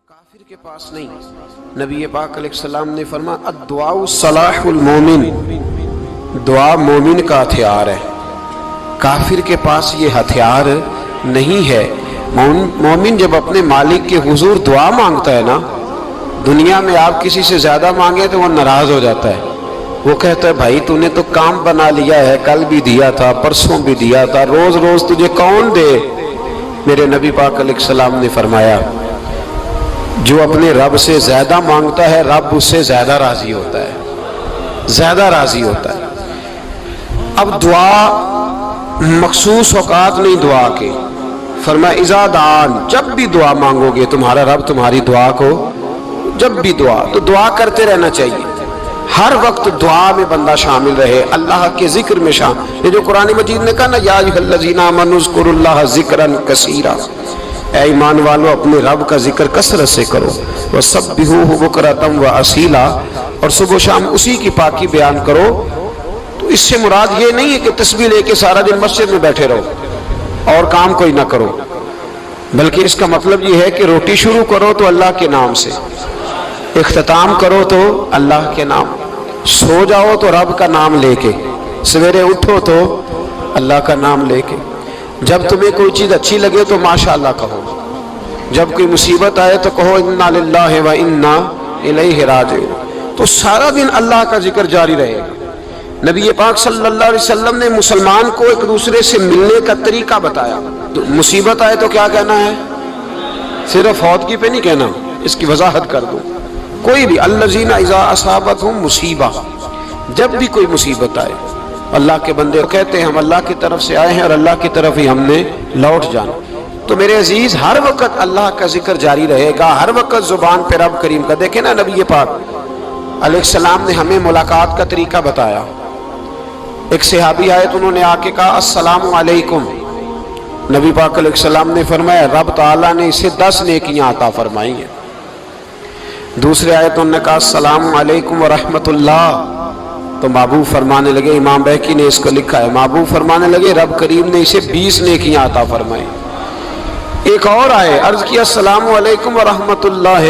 کافر کے پاس نہیں۔ نبی پاک علیہ السلام نے فرمایا الدعاء صلاح المومن، دعا مومن کا ہتھیار ہے، کافر کے پاس یہ ہتھیار نہیں ہے۔ مومن جب اپنے مالک کے حضور دعا مانگتا ہے نا، دنیا میں آپ کسی سے زیادہ مانگے تو وہ ناراض ہو جاتا ہے، وہ کہتا ہے بھائی تو نے تو کام بنا لیا ہے، کل بھی دیا تھا، پرسوں بھی دیا تھا، روز روز تجھے کون دے؟ میرے نبی پاک علیہ السلام نے فرمایا جو اپنے رب سے زیادہ مانگتا ہے رب اس سے زیادہ راضی ہوتا ہے، زیادہ راضی ہوتا ہے۔ اب دعا مخصوص اوقات نہیں دعا کے، فرمایا اذا دعان، جب بھی دعا مانگو گے تمہارا رب تمہاری دعا کو، جب بھی دعا تو دعا کرتے رہنا چاہیے، ہر وقت دعا میں بندہ شامل رہے، اللہ کے ذکر میں شامل۔ یہ جو قرآن مجید نے کہا نا یا ایھا الذین آمنوا اذکروا اللہ ذکرا کثیرا، اے ایمان والو اپنے رب کا ذکر کثرت سے کرو، وسبحوہ بکرۃ واصیلا، اور صبح و شام اسی کی پاکی بیان کرو۔ تو اس سے مراد یہ نہیں ہے کہ تسبیح لے کے سارا دن مسجد میں بیٹھے رہو اور کام کوئی نہ کرو، بلکہ اس کا مطلب یہ ہے کہ روٹی شروع کرو تو اللہ کے نام سے، اختتام کرو تو اللہ کے نام، سو جاؤ تو رب کا نام لے کے، سویرے اٹھو تو اللہ کا نام لے کے، جب تمہیں کوئی چیز اچھی لگے تو ماشاءاللہ کہو، جب کوئی مصیبت آئے تو کہو انا للہ و انا الیہ راجعون۔ تو سارا دن اللہ کا ذکر جاری رہے گا۔ نبی پاک صلی اللہ علیہ وسلم نے مسلمان کو ایک دوسرے سے ملنے کا طریقہ بتایا۔ مصیبت آئے تو کیا کہنا ہے؟ صرف فوتگی پہ نہیں کہنا، اس کی وضاحت کر دوں، کوئی بھی الذین اذا اصابتہم مصیبہ، جب بھی کوئی مصیبت آئے اللہ کے بندے کہتے ہیں ہم اللہ کی طرف سے آئے ہیں اور اللہ کی طرف ہی ہم نے لوٹ جانا۔ تو میرے عزیز ہر وقت اللہ کا ذکر جاری رہے گا، ہر وقت زبان پہ رب کریم کا۔ دیکھیں نا نبی پاک علیہ السلام نے ہمیں ملاقات کا طریقہ بتایا۔ ایک صحابی آئے تو انہوں نے آ کے کہا السلام علیکم، نبی پاک علیہ السلام نے فرمایا رب تعالیٰ نے اسے 10 نیکیاں عطا فرمائی ہیں۔ دوسرے آئے تو انہوں نے کہا السلام علیکم ورحمۃ اللہ، تو محبوب فرمانے لگے، امام بہقی نے اس کو لکھا ہے، محبوب فرمانے لگے رب کریم نے اسے 20 نیکیاں عطا فرمائی۔ ایک اور آئے، عرض کیا السلام علیکم ورحمۃ اللہ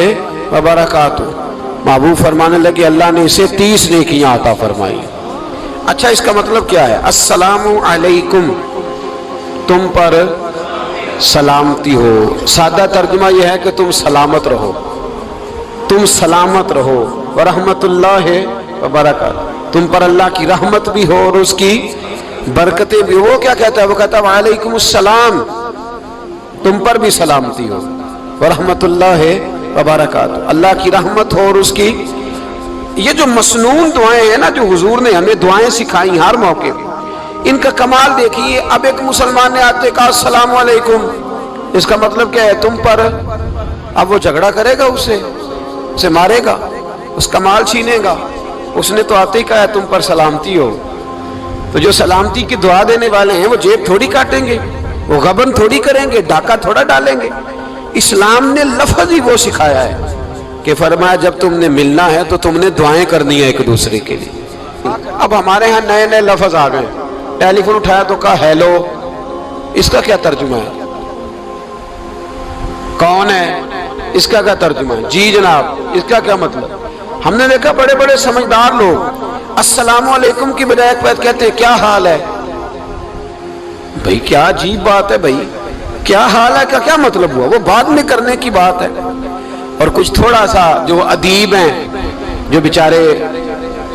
وبرکاتہ، محبوب فرمانے لگے اللہ نے اسے 30 نیکیاں عطا فرمائی۔ اچھا اس کا مطلب کیا ہے؟ السلام علیکم، تم پر سلامتی ہو، سادہ ترجمہ یہ ہے کہ تم سلامت رہو، تم سلامت رہو، ورحمۃ اللہ وبرکاتہ، تم پر اللہ کی رحمت بھی ہو اور اس کی برکتیں بھی ہو۔ وہ کیا کہتا ہے؟ وہ کہتا ہے وعلیکم السلام، تم پر بھی سلامتی ہو، ورحمۃ اللہ وبرکاتہ، اللہ کی رحمت ہو اور اس کی۔ یہ جو مسنون دعائیں ہیں نا جو حضور نے ہمیں دعائیں سکھائی ہر موقع پہ، ان کا کمال دیکھیے۔ اب ایک مسلمان نے آتے کہا السلام علیکم، اس کا مطلب کیا ہے؟ تم پر۔ اب وہ جھگڑا کرے گا اسے مارے گا، اس کا مال چھینے گا، اس نے تو آتے ہی کہا ہے تم پر سلامتی ہو۔ تو جو سلامتی کی دعا دینے والے ہیں وہ جیب تھوڑی کاٹیں گے، وہ غبن تھوڑی کریں گے، ڈاکہ تھوڑا ڈالیں گے۔ اسلام نے لفظ ہی وہ سکھایا ہے کہ فرمایا جب تم نے ملنا ہے تو تم نے دعائیں کرنی ہے ایک دوسرے کے لیے۔ اب ہمارے ہاں نئے نئے لفظ آ گئے، ٹیلی فون اٹھایا تو کہا ہیلو، اس کا کیا ترجمہ ہے؟ کون ہے؟ اس کا کیا ترجمہ ہے؟ جی جناب، اس کا کیا مطلب؟ ہم نے دیکھا بڑے بڑے سمجھدار لوگ السلام علیکم کی بجائے کہتے ہیں کیا حال ہے؟ بھئی کیا عجیب بات ہے، بھئی کیا حال ہے کا کیا مطلب ہوا؟ وہ بعد میں کرنے کی بات ہے۔ اور کچھ تھوڑا سا جو ادیب ہیں، جو بیچارے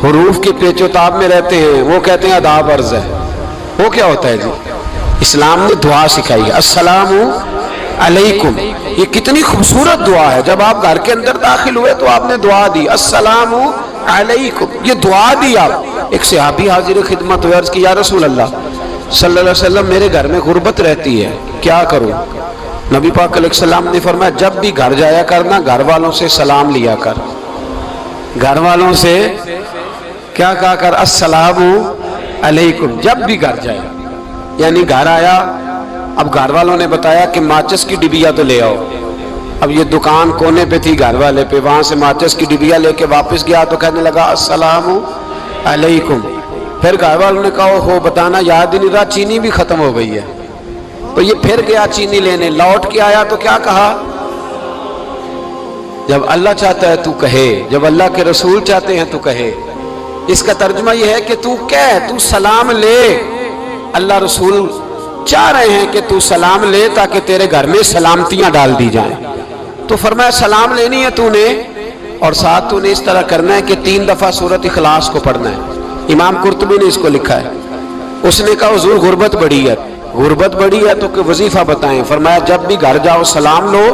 حروف کے پیچ و تاب میں رہتے ہیں، وہ کہتے ہیں آداب عرض ہے۔ وہ کیا ہوتا ہے جی؟ اسلام نے دعا سکھائی ہے السلام علیکم، یہ کتنی خوبصورت دعا ہے۔ جب آپ گھر کے اندر داخل ہوئے تو آپ نے دعا دی السلام علیکم، یہ دعا دی آپ۔ ایک صحابی حاضر خدمت ہوئے، عرض کی یا رسول اللہ صلی اللہ علیہ وسلم میرے گھر میں غربت رہتی ہے، کیا کروں؟ نبی پاک علیہ السلام نے فرمایا جب بھی گھر جایا کرنا گھر والوں سے سلام لیا کر، گھر والوں سے کیا کہا کر؟ السلام علیکم، جب بھی گھر جائے۔ یعنی گھر آیا، اب گھر والوں نے بتایا کہ ماچس کی ڈبیا تو لے آؤ۔ اب یہ دکان کونے پہ تھی گھر والے پہ، وہاں سے ماچس کی ڈبیا لے کے واپس گیا تو کہنے لگا السلام علیکم۔ پھر گھر والوں نے کہا ہو بتانا یاد ہی نہیں رہا، چینی بھی ختم ہو گئی ہے۔ تو یہ پھر گیا چینی لینے، لوٹ کے آیا تو کیا کہا؟ جب اللہ چاہتا ہے تو کہے، جب اللہ کے رسول چاہتے ہیں تو کہے۔ اس کا ترجمہ یہ ہے کہ تو کہہ، تو سلام لے۔ اللہ رسول چاہ رہے ہیں کہ تو سلام لے تاکہ تیرے گھر میں سلامتیاں ڈال دی جائیں۔ تو فرمایا سلام لینی ہے تو نے، اور ساتھ تو نے اس طرح کرنا ہے کہ 3 دفعہ سورۃ اخلاص کو پڑھنا ہے۔ امام قرطبی نے اس کو لکھا ہے۔ اس نے کہا حضور غربت بڑی ہے، غربت بڑی ہے تو کہ وظیفہ بتائیں۔ فرمایا جب بھی گھر جاؤ سلام لو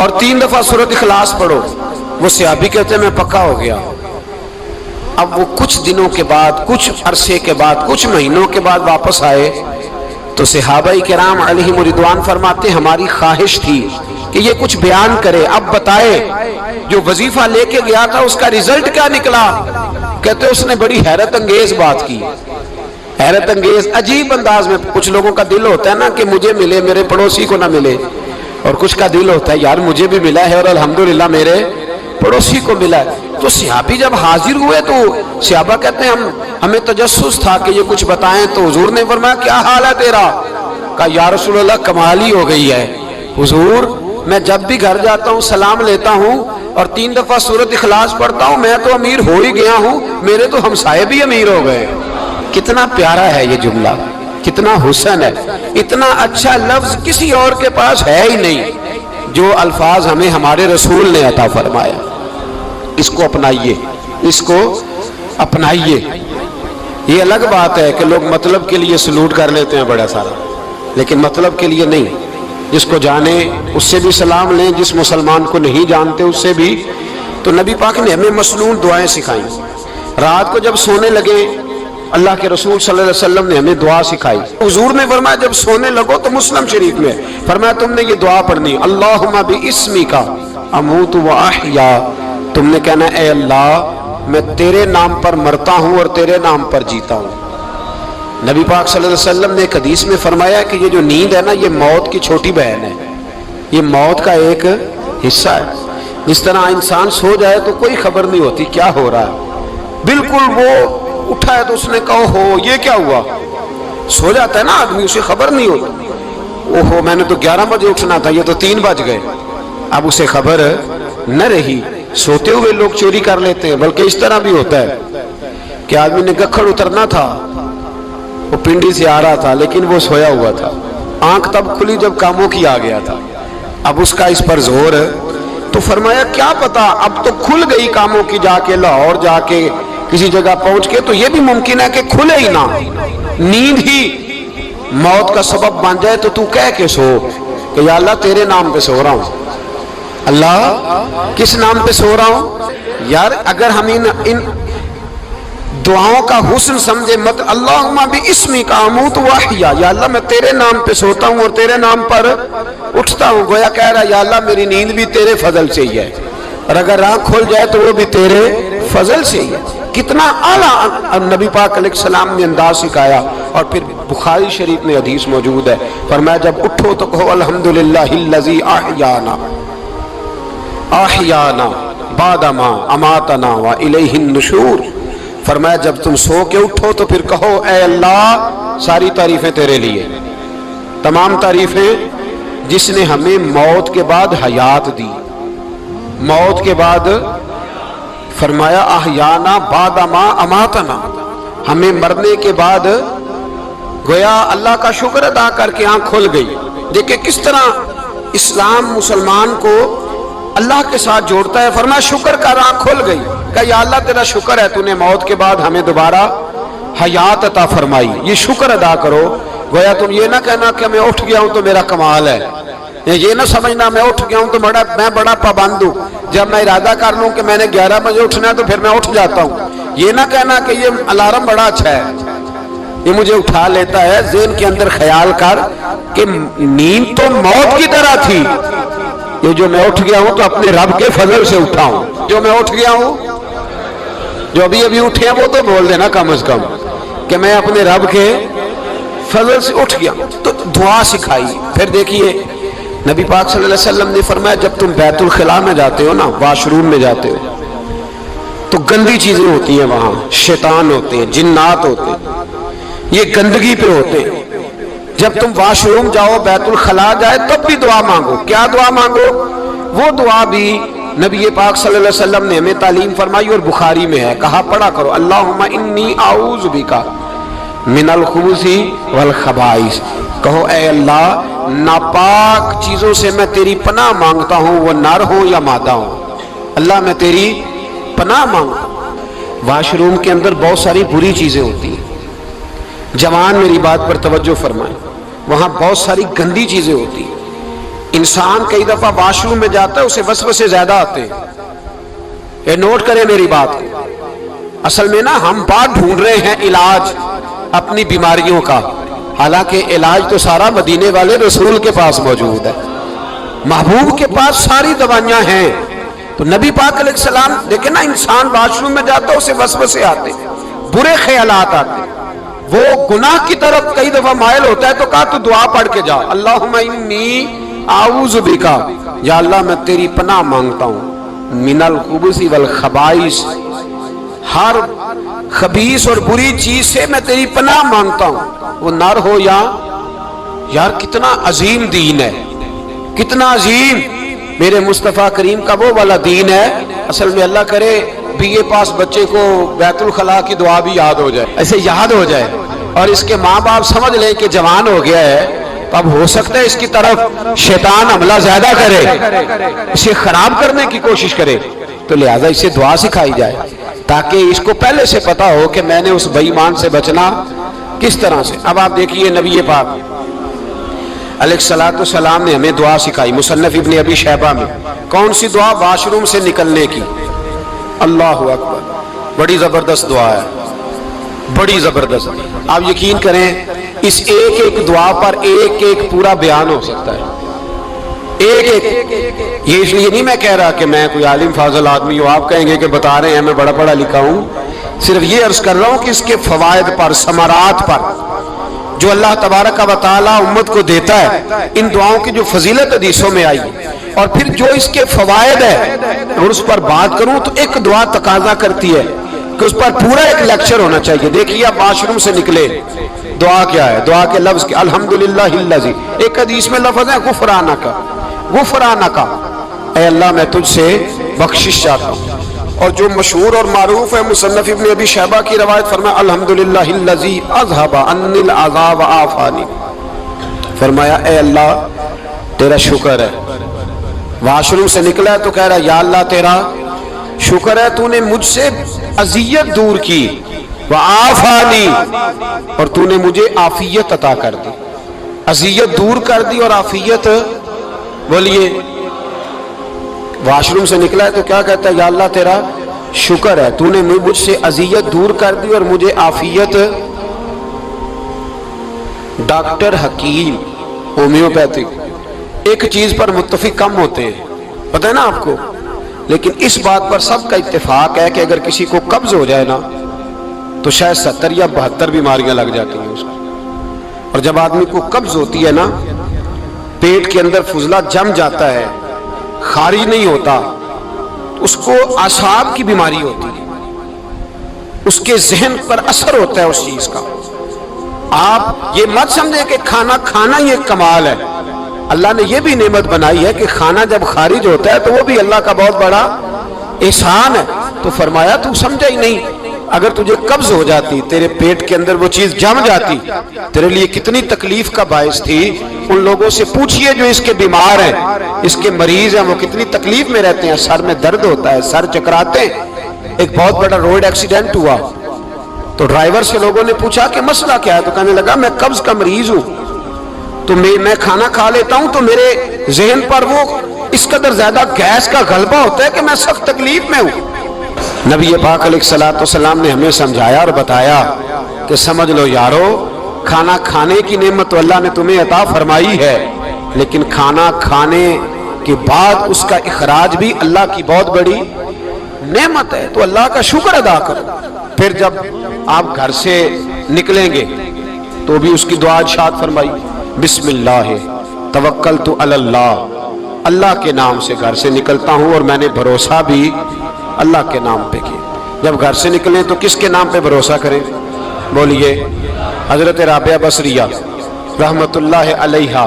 اور 3 دفعہ سورۃ اخلاص پڑھو۔ وہ صحابی کہتے ہیں میں پکا ہو گیا۔ اب وہ کچھ دنوں کے بعد، کچھ عرصے کے بعد، کچھ مہینوں کے بعد واپس آئے تو صحابہ کرام علیہم رضوان فرماتے ہماری خواہش تھی کہ یہ کچھ بیان کرے، اب بتائے جو وظیفہ لے کے گیا تھا اس کا رزلٹ کیا نکلا۔ کہتے اس نے بڑی حیرت انگیز بات کی، حیرت انگیز عجیب انداز میں۔ کچھ لوگوں کا دل ہوتا ہے نا کہ مجھے ملے میرے پڑوسی کو نہ ملے، اور کچھ کا دل ہوتا ہے یار مجھے بھی ملا ہے اور الحمدللہ میرے پڑوسی کو ملا ہے۔ تو صحابی جب حاضر ہوئے تو صحابہ کہتے ہیں ہمیں تجسس تھا کہ یہ کچھ بتائیں، تو حضور نے فرمایا کیا حال ہے تیرا؟ کہا یا رسول اللہ کمال ہی ہو گئی ہے حضور، میں جب بھی گھر جاتا ہوں سلام لیتا ہوں اور 3 دفعہ سورۃ اخلاص پڑھتا ہوں، میں تو امیر ہو ہی گیا ہوں، میرے تو ہمسائے بھی امیر ہو گئے۔ کتنا پیارا ہے یہ جملہ، کتنا حسن ہے۔ اتنا اچھا لفظ کسی اور کے پاس ہے ہی نہیں جو الفاظ ہمیں ہمارے رسول نے عطا فرمایا۔ اس کو اپنائیے، اس کو اپنائیے۔ یہ الگ بات ہے کہ لوگ مطلب کے لیے سلوٹ کر لیتے ہیں بڑا سارا، لیکن مطلب کے لیے نہیں۔ جس کو جانے اس سے بھی سلام لیں، جس مسلمان کو نہیں جانتے اس سے بھی۔ تو نبی پاک نے ہمیں مسنون دعائیں سکھائیں۔ رات کو جب سونے لگے اللہ کے رسول صلی اللہ علیہ وسلم نے ہمیں دعا سکھائی۔ حضور نے فرمایا جب سونے لگو تو مسلم شریف میں فرمایا تم نے یہ دعا پڑھنی، اللہم باسمک اموت و احیا۔ تم نے کہنا اے اللہ میں تیرے نام پر مرتا ہوں اور تیرے نام پر جیتا ہوں۔ نبی پاک صلی اللہ علیہ وسلم نے ایک حدیث میں فرمایا کہ یہ جو نیند ہے نا یہ موت کی چھوٹی بہن ہے، یہ موت کا ایک حصہ ہے۔ جس طرح انسان سو جائے تو کوئی خبر نہیں ہوتی کیا ہو رہا ہے، بالکل وہ اٹھا ہے تو اس نے کہا ہو یہ کیا ہوا، سو جاتا ہے نا آدمی اسے خبر نہیں ہوتی، اوہو میں نے تو 11 بجے اٹھنا تھا یہ تو 3 بج گئے، اب اسے خبر نہ رہی۔ سوتے ہوئے لوگ چوری کر لیتے ہیں، بلکہ اس طرح بھی ہوتا ہے کہ آدمی نے گکھڑ اترنا تھا، وہ پنڈی سے آ رہا تھا لیکن وہ سویا ہوا تھا، آنکھ تب کھلی جب کاموں کی آ گیا تھا، اب اس کا اس پر زور ہے۔ تو فرمایا کیا پتا اب تو کھل گئی کاموں کی، جا کے لاہور جا کے کسی جگہ پہنچ کے، تو یہ بھی ممکن ہے کہ کھلے ہی نہ، نیند ہی موت کا سبب بن جائے۔ تو تو کہہ کے سو کہ یا اللہ تیرے نام پہ سو رہا ہوں۔ اللہ کس نام پہ سو رہا ہوں یار؟ اگر ہم ان دعاؤں کا حسن سمجھے مت، اللہم باسمک اموت و احیا، یا اللہ میں تیرے نام پہ سوتا ہوں اور تیرے نام پر اٹھتا ہوں، گویا کہہ رہا یا اللہ میری نیند بھی تیرے فضل سے ہی ہے، اور اگر آنکھ کھل جائے تو وہ بھی تیرے فضل سے ہی ہے۔ کتنا اعلیٰ نبی پاک علیہ السلام نے انداز سکھایا۔ اور پھر بخاری شریف میں حدیث موجود ہے، فرمایا جب اٹھو تو کہو الحمدللہ الذی احیانا احیانا بعد ما اماتنا والیہ النشور۔ فرمایا جب تم سو کے اٹھو تو پھر کہو اے اللہ ساری تعریفیں تیرے لیے، تمام تعریفیں جس نے ہمیں موت کے بعد حیات دی، موت کے بعد فرمایا احیانا بعد ما اماتنا، ہمیں مرنے کے بعد گویا اللہ کا شکر ادا کر کے آنکھ کھل گئی۔ دیکھیں کس طرح اسلام مسلمان کو اللہ کے ساتھ جوڑتا ہے۔ فرمایا شکر کر، آنکھ کھل گئی، کہ یا اللہ تیرا شکر ہے تو نے موت کے بعد ہمیں دوبارہ حیات عطا فرمائی، یہ شکر ادا کرو۔ گویا تم یہ نہ کہنا کہ میں اٹھ گیا ہوں تو میرا کمال ہے، یہ نہ سمجھنا میں اٹھ گیا ہوں تو میں بڑا پابند ہوں، جب میں ارادہ کر لوں کہ میں نے 11 بجے اٹھنا ہے تو پھر میں اٹھ جاتا ہوں۔ یہ نہ کہنا کہ یہ الارم بڑا اچھا ہے، یہ مجھے اٹھا لیتا ہے۔ ذہن کے اندر خیال کر کہ نیند تو موت کی طرح تھی، یہ جو میں اٹھ گیا ہوں تو اپنے رب کے فضل سے اٹھا ہوں، جو میں اٹھ گیا ہوں، جو ابھی اٹھے ہیں وہ تو بول دینا کم از کم کہ میں اپنے رب کے فضل سے اٹھ گیا۔ تو دعا سکھائی۔ پھر دیکھیے نبی پاک صلی اللہ علیہ وسلم نے فرمایا جب تم بیت الخلاء میں جاتے ہو نا، واش روم میں جاتے ہو تو گندی چیزیں ہوتی ہیں، وہاں شیطان ہوتے ہیں، جنات ہوتے ہیں، یہ گندگی پہ ہوتے ہیں۔ جب تم واش روم جاؤ، بیت الخلاء جائے، تب بھی دعا مانگو۔ کیا دعا مانگو؟ وہ دعا بھی نبی پاک صلی اللہ علیہ وسلم نے ہمیں تعلیم فرمائی اور بخاری میں ہے، کہا پڑھا کرو اللہم انی اعوذ بک من الخبث والخبائث، کہو اے اللہ ناپاک چیزوں سے میں تیری پناہ مانگتا ہوں، وہ نر ہوں یا مادہ ہوں، اللہ میں تیری پناہ مانگتا ہوں۔ واش روم کے اندر بہت ساری بری چیزیں ہوتی ہیں، جوان میری بات پر توجہ فرمائیں، وہاں بہت ساری گندی چیزیں ہوتی ہیں۔ انسان کئی دفعہ واش روم میں جاتا ہے، اسے وسوسے زیادہ آتے ہیں، یہ نوٹ کریں میری بات کو۔ اصل میں نا ہم بات ڈھونڈ رہے ہیں علاج اپنی بیماریوں کا، حالانکہ علاج تو سارا مدینے والے رسول کے پاس موجود ہے، محبوب کے پاس ساری دوائیاں ہیں۔ تو نبی پاک علیہ السلام دیکھیں نا، انسان واش روم میں جاتا ہے اسے وسوسے آتے ہیں، برے خیالات آتے ہیں، وہ گناہ کی طرف کئی دفعہ مائل ہوتا ہے، تو کہا تو دعا پڑھ کے جا، اللہم انی اعوذ بکا، یا اللہ میں تیری پناہ مانگتا ہوں، من الخبث والخبائث، ہر خبیث اور بری چیز سے میں تیری پناہ مانگتا ہوں، وہ نر ہو یا یار کتنا عظیم دین ہے، کتنا عظیم میرے مصطفیٰ کریم کا وہ والا دین ہے۔ اصل میں اللہ کرے بی اے پاس بچے کو بیت الخلاء کی دعا بھی یاد ہو جائے، ایسے یاد ہو جائے، اور اس کے ماں باپ سمجھ لیں کہ جوان ہو گیا ہے، تو اب ہو سکتا ہے اس کی طرف شیطان حملہ زیادہ کرے، اسے خراب کرنے کی کوشش کرے، تو لہذا اسے دعا سکھائی جائے تاکہ اس کو پہلے سے پتا ہو کہ میں نے اس بے ایمان سے بچنا کس طرح سے۔ اب آپ دیکھیے نبی پاک علیہ السلام نے ہمیں دعا سکھائی، مصنف ابن ابی شیبہ میں، کون سی دعا؟ واش روم سے نکلنے کی۔ اللہ اکبر، بڑی زبردست دعا ہے، بڑی زبردست۔ آپ یقین کریں اس ایک ایک دعا پر ایک ایک پورا بیان ہو سکتا ہے، ایک ایک۔ یہ اس لیے نہیں میں کہہ رہا کہ میں کوئی عالم فاضل آدمی ہوں، آپ کہیں گے کہ بتا رہے ہیں میں بڑا پڑھا لکھا ہوں، صرف یہ عرض کر رہا ہوں کہ اس کے فوائد پر، ثمرات پر جو اللہ تبارک و تعالی امت کو دیتا ہے، ان دعاؤں کی جو فضیلت حدیثوں میں آئی، اور پھر جو اس کے فوائد ہے، اور اس پر بات کروں تو ایک دعا تقاضا کرتی ہے کہ اس پر پورا ایک لیکچر ہونا چاہیے۔ دیکھیے آپ واش روم سے نکلے، دعا کیا ہے؟ دعا کے لفظ کے الحمدللہ الذی، ایک حدیث میں لفظ ہے غفرانک، غفرانک، اے اللہ میں تجھ سے بخشش چاہتا ہوں۔ اور جو مشہور اور معروف ہے مصنف ابن ابی شیبہ کی روایت، فرمایا الحمدللہ الذی اذھب عنی العذاب وعافانی، فرمایا اے اللہ تیرا شکر ہے، واش روم سے نکلا ہے تو کہہ رہا ہے یا اللہ تیرا شکر ہے تو نے مجھ سے اذیت دور کی، وعافانی، اور تو نے مجھے عافیت عطا کر دی، اذیت دور کر دی اور عافیت۔ بولیے واش روم سے نکلا ہے تو کیا کہتا ہے؟ یا اللہ تیرا شکر ہے تو نے مجھ سے اذیت دور کر دی اور مجھے عافیت۔ ڈاکٹر حکیم ہومیوپیتھک ایک چیز پر متفق کم ہوتے ہیں، پتہ ہے نا آپ کو، لیکن اس بات پر سب کا اتفاق ہے کہ اگر کسی کو قبض ہو جائے نا تو شاید 70 یا 72 بیماریاں لگ جاتی ہیں اس کو۔ اور جب آدمی کو قبض ہوتی ہے نا، پیٹ کے اندر فضلہ جم جاتا ہے، خارج نہیں ہوتا، اس کو اعصاب کی بیماری ہوتی ہے، اس کے ذہن پر اثر ہوتا ہے اس چیز کا۔ آپ یہ مت سمجھیں کہ کھانا کھانا ہی ایک کمال ہے، اللہ نے یہ بھی نعمت بنائی ہے کہ کھانا جب خارج ہوتا ہے تو وہ بھی اللہ کا بہت بڑا احسان ہے۔ تو فرمایا تو سمجھا ہی نہیں، اگر تجھے قبض ہو جاتی، تیرے پیٹ کے اندر وہ چیز جم جاتی، تیرے لیے کتنی تکلیف کا باعث تھی۔ ان لوگوں سے پوچھئے جو اس کے بیمار ہیں، اس کے مریض ہیں، وہ کتنی تکلیف میں رہتے ہیں، سر میں درد ہوتا ہے، سر چکراتے ہیں۔ ایک بہت بڑا روڈ ایکسیڈنٹ ہوا تو ڈرائیور سے لوگوں نے پوچھا کہ مسئلہ کیا ہے، تو کہنے لگا میں قبض کا مریض ہوں، تو میں کھانا کھا لیتا ہوں تو میرے ذہن پر وہ اس قدر زیادہ گیس کا غلبہ ہوتا ہے کہ میں سخت تکلیف میں ہوں۔ نبی پاک علیہ السلام نے ہمیں سمجھایا اور بتایا کہ سمجھ لو یارو، کھانا کھانے کی نعمت تو اللہ نے تمہیں عطا فرمائی ہے، لیکن کھانا کھانے کے بعد اس کا اخراج بھی اللہ کی بہت بڑی نعمت ہے، تو اللہ کا شکر ادا کرو۔ پھر جب آپ گھر سے نکلیں گے تو بھی اس کی دعا ارشاد فرمائی، بسم اللہ توکلت علی اللہ، اللہ کے نام سے گھر سے نکلتا ہوں اور میں نے بھروسہ بھی اللہ کے نام پہ کیا۔ جب گھر سے نکلیں تو کس کے نام پہ بھروسہ کریں؟ بولیے حضرت رابعہ بصریہ رحمت اللہ علیہا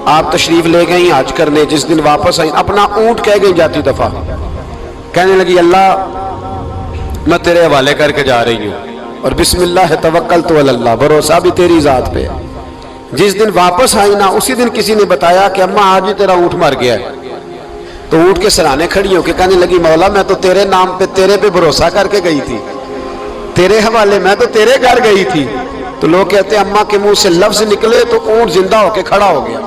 آپ تشریف لے گئی حج کرنے، جس دن واپس آئی اپنا اونٹ کہہ گئی جاتی دفعہ، کہنے لگی اللہ میں تیرے حوالے کر کے جا رہی ہوں، اور بسم اللہ توکلت علی اللہ، بھروسہ بھی تیری ذات پہ۔ جس دن واپس آئی نا اسی دن کسی نے بتایا کہ اماں آج ہی تیرا اونٹ مر گیا ہے، تو اونٹ کے سرانے کھڑی ہو کے کہنے لگی مولا میں تو تیرے نام پہ تیرے پہ بھروسہ کر کے گئی تھی، تیرے حوالے میں تو تیرے گھر گئی تھی۔ تو لوگ کہتے ہیں اماں کے منہ سے لفظ نکلے تو اونٹ زندہ ہو کے کھڑا ہو گیا،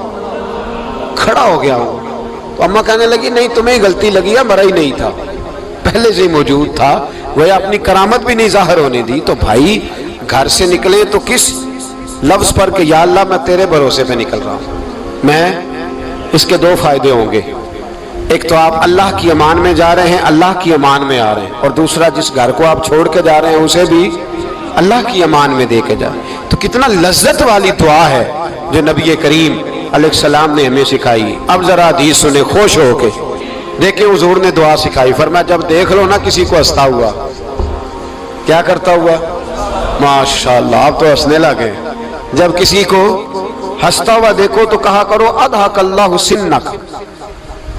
کھڑا ہو گیا ہوں۔ تو اماں کہنے لگی نہیں تمہیں غلطی لگی ہے، مرا ہی نہیں تھا، پہلے سے ہی موجود تھا، وہ اپنی کرامت بھی نہیں ظاہر ہونے دی۔ تو بھائی گھر سے نکلے تو کس لفظ پر کہ یا اللہ میں تیرے بھروسے پہ نکل رہا ہوں، میں اس کے دو فائدے ہوں گے، ایک تو آپ اللہ کی امان میں جا رہے ہیں، اللہ کی امان میں آ رہے ہیں، اور دوسرا جس گھر کو آپ چھوڑ کے جا رہے ہیں اسے بھی اللہ کی امان میں دے کے جائیں۔ تو کتنا لذت والی دعا ہے جو نبی کریم علیہ السلام نے ہمیں سکھائی۔ اب ذرا حدیث سنیں خوش ہو کے، دیکھیں حضور نے دعا سکھائی، فرمایا جب دیکھ لو نا کسی کو ہنستا ہوا، کیا کرتا ہوا؟ ماشاءاللہ آپ تو ہنسنے لگے۔ جب کسی کو ہنستا ہوا دیکھو تو کہا کرو اضحک اللہ سنک،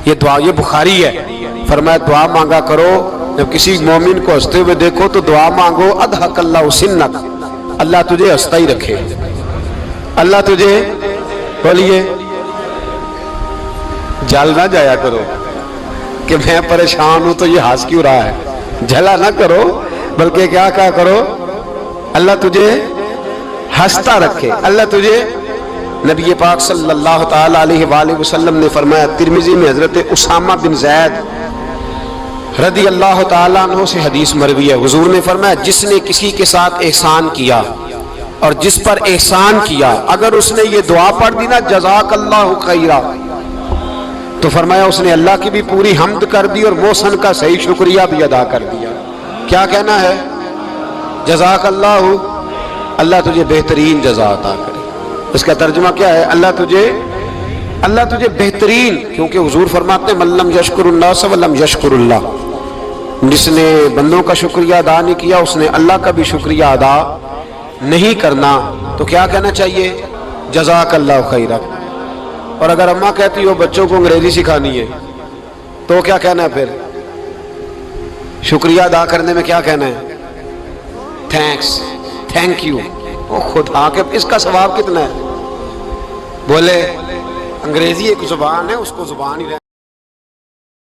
یہ دعا یہ بخاری ہے، فرمایا دعا مانگا کرو جب کسی مومن کو ہنستے ہوئے دیکھو تو دعا مانگو اضحک اللہ سنک، اللہ تجھے ہنستا ہی رکھے، اللہ تجھے بولیے جل نہ جایا کرو کہ میں پریشان ہوں تو یہ ہنس کیوں رہا ہے، جھلا نہ کرو، بلکہ کیا کہا کرو اللہ تجھے ہنستا رکھے، اللہ تجھے۔ نبی پاک صلی اللہ تعالی علیہ وآلہ وسلم نے فرمایا، ترمذی میں حضرت اسامہ بن زید رضی اللہ تعالیٰ عنہ سے حدیث مروی ہے، حضور نے فرمایا جس نے کسی کے ساتھ احسان کیا اور جس پر احسان کیا، اگر اس نے یہ دعا پڑھ دی نا جزاک اللہ خیرا، تو فرمایا اس نے اللہ کی بھی پوری حمد کر دی اور محسن کا صحیح شکریہ بھی ادا کر دیا۔ کیا کہنا ہے؟ جزاک اللہ، اللہ تجھے بہترین جزا عطا کرے۔ اس کا ترجمہ کیا ہے؟ اللہ تجھے بہترین، کیونکہ حضور فرماتے ہیں من لم یشکر الناس ولم یشکر اللہ، جس نے بندوں کا شکریہ ادا نہیں کیا اس نے اللہ کا بھی شکریہ ادا نہیں کرنا۔ تو کیا کہنا چاہیے؟ جزاک اللہ خیرا۔ اور اگر اماں کہتی ہو بچوں کو انگریزی سکھانی ہے تو کیا کہنا ہے؟ پھر شکریہ ادا کرنے میں کیا کہنا ہے؟ Thanks, thank you. وہ خدا کے اس کا ثواب کتنا ہے؟ بولے انگریزی ایک زبان ہے، اس کو زبان ہی رہے